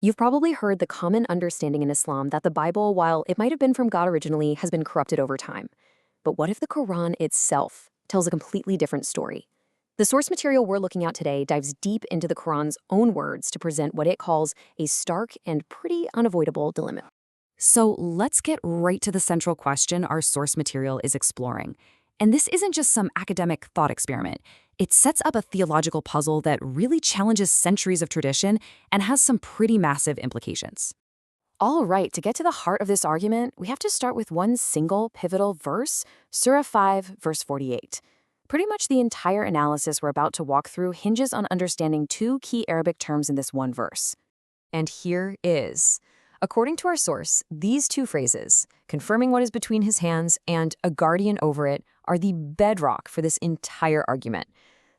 You've probably heard the common understanding in Islam that the Bible, while it might have been from God originally, has been corrupted over time. But what if the Quran itself tells a completely different story? The source material we're looking at today dives deep into the Quran's own words to present what it calls a stark and pretty unavoidable dilemma. So let's get right to the central question our source material is exploring. And this isn't just some academic thought experiment. It sets up a theological puzzle that really challenges centuries of tradition and has some pretty massive implications. All right, to get to the heart of this argument, we have to start with one single pivotal verse, Surah 5, verse 48. Pretty much the entire analysis we're about to walk through hinges on understanding two key Arabic terms in this one verse. And here is. According to our source, these two phrases, confirming what is between his hands and a guardian over it, are the bedrock for this entire argument.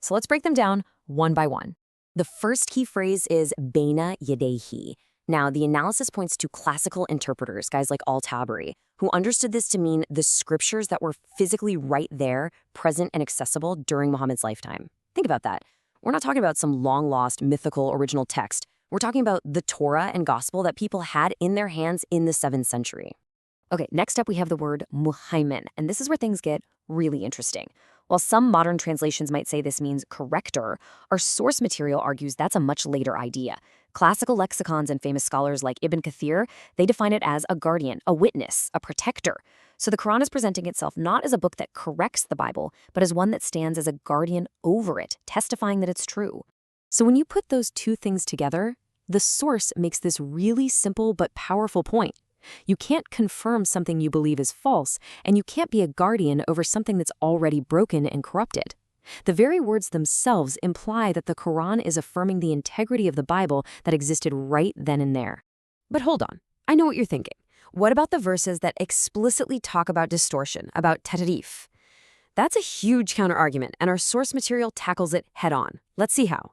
So let's break them down one by one. The first key phrase is Baina Yadayhi. Now, the analysis points to classical interpreters, guys like Al-Tabari, who understood this to mean the scriptures that were physically right there, present and accessible during Muhammad's lifetime. Think about that. We're not talking about some long-lost mythical original text. We're talking about the Torah and Gospel that people had in their hands in the 7th century. Okay, next up we have the word Muhammad, and this is where things get really interesting. While some modern translations might say this means corrector, our source material argues that's a much later idea. Classical lexicons and famous scholars like Ibn Kathir, they define it as a guardian, a witness, a protector. So the Quran is presenting itself not as a book that corrects the Bible, but as one that stands as a guardian over it, testifying that it's true. So when you put those two things together, the source makes this really simple but powerful point. You can't confirm something you believe is false, and you can't be a guardian over something that's already broken and corrupted. The very words themselves imply that the Quran is affirming the integrity of the Bible that existed right then and there. But hold on, I know what you're thinking. What about the verses that explicitly talk about distortion, about tahrif? That's a huge counterargument, and our source material tackles it head-on. Let's see how.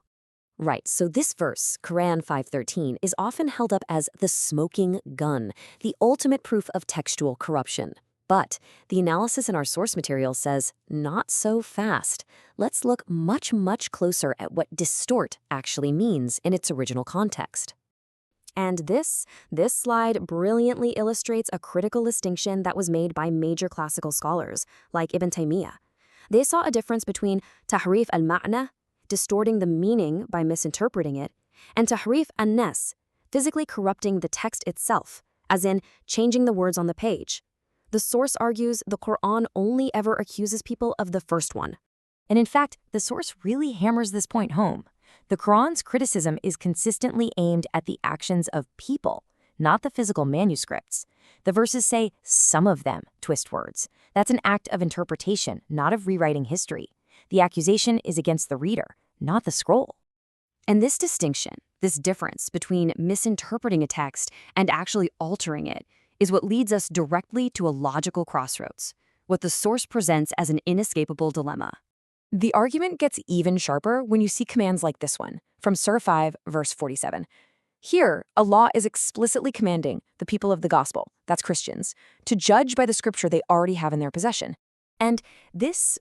Right, so this verse, Quran 5:13, is often held up as the smoking gun, the ultimate proof of textual corruption. But the analysis in our source material says, not so fast. Let's look much, much closer at what distort actually means in its original context. And this slide brilliantly illustrates a critical distinction that was made by major classical scholars, like Ibn Taymiyyah. They saw a difference between tahrif al-ma'na, distorting the meaning by misinterpreting it, and tahrif an-nas, physically corrupting the text itself, as in changing the words on the page. The source argues the Quran only ever accuses people of the first one. And in fact, the source really hammers this point home. The Quran's criticism is consistently aimed at the actions of people, not the physical manuscripts. The verses say some of them twist words. That's an act of interpretation, not of rewriting history. The accusation is against the reader, not the scroll. And this distinction, this difference between misinterpreting a text and actually altering it, is what leads us directly to a logical crossroads, what the source presents as an inescapable dilemma. The argument gets even sharper when you see commands like this one, from Surah 5, verse 47. Here, Allah is explicitly commanding the people of the gospel, that's Christians, to judge by the scripture they already have in their possession. And this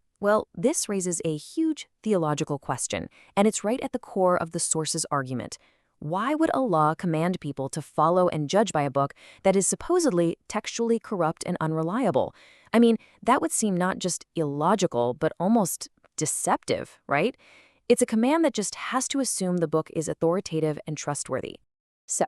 raises a huge theological question, and it's right at the core of the source's argument. Why would Allah command people to follow and judge by a book that is supposedly textually corrupt and unreliable? I mean, that would seem not just illogical, but almost deceptive, right? It's a command that just has to assume the book is authoritative and trustworthy. So,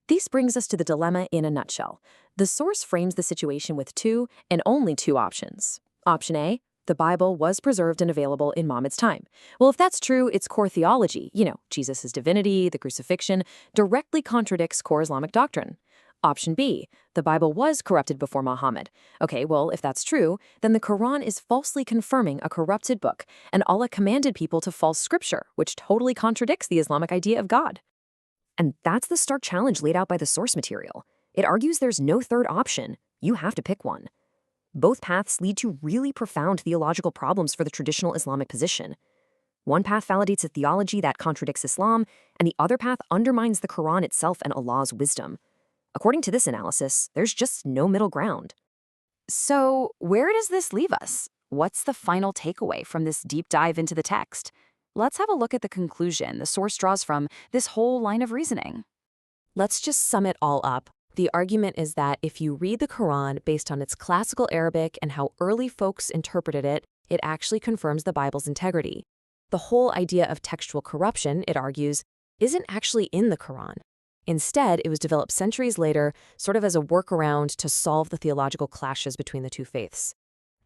this brings us to the dilemma in a nutshell. The source frames the situation with two and only two options. Option A, the Bible was preserved and available in Muhammad's time. Well, if that's true, its core theology, Jesus' divinity, the crucifixion, directly contradicts core Islamic doctrine. Option B, the Bible was corrupted before Muhammad. Okay, well, if that's true, then the Quran is falsely confirming a corrupted book, and Allah commanded people to false scripture, which totally contradicts the Islamic idea of God. And that's the stark challenge laid out by the source material. It argues there's no third option. You have to pick one. Both paths lead to really profound theological problems for the traditional Islamic position. One path validates a theology that contradicts Islam, and the other path undermines the Quran itself and Allah's wisdom. According to this analysis, there's just no middle ground. So, where does this leave us? What's the final takeaway from this deep dive into the text? Let's have a look at the conclusion the source draws from this whole line of reasoning. Let's just sum it all up. The argument is that if you read the Quran based on its classical Arabic and how early folks interpreted it, it actually confirms the Bible's integrity. The whole idea of textual corruption, it argues, isn't actually in the Quran. Instead, it was developed centuries later, sort of as a workaround to solve the theological clashes between the two faiths.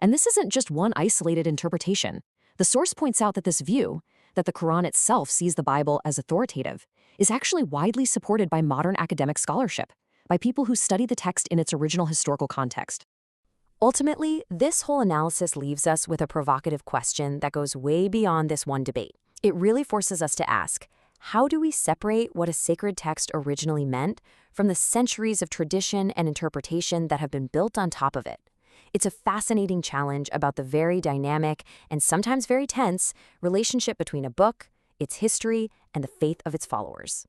And this isn't just one isolated interpretation. The source points out that this view, that the Quran itself sees the Bible as authoritative, is actually widely supported by modern academic scholarship, by people who study the text in its original historical context. Ultimately, this whole analysis leaves us with a provocative question that goes way beyond this one debate. It really forces us to ask, how do we separate what a sacred text originally meant from the centuries of tradition and interpretation that have been built on top of it? It's a fascinating challenge about the very dynamic and sometimes very tense relationship between a book, its history, and the faith of its followers.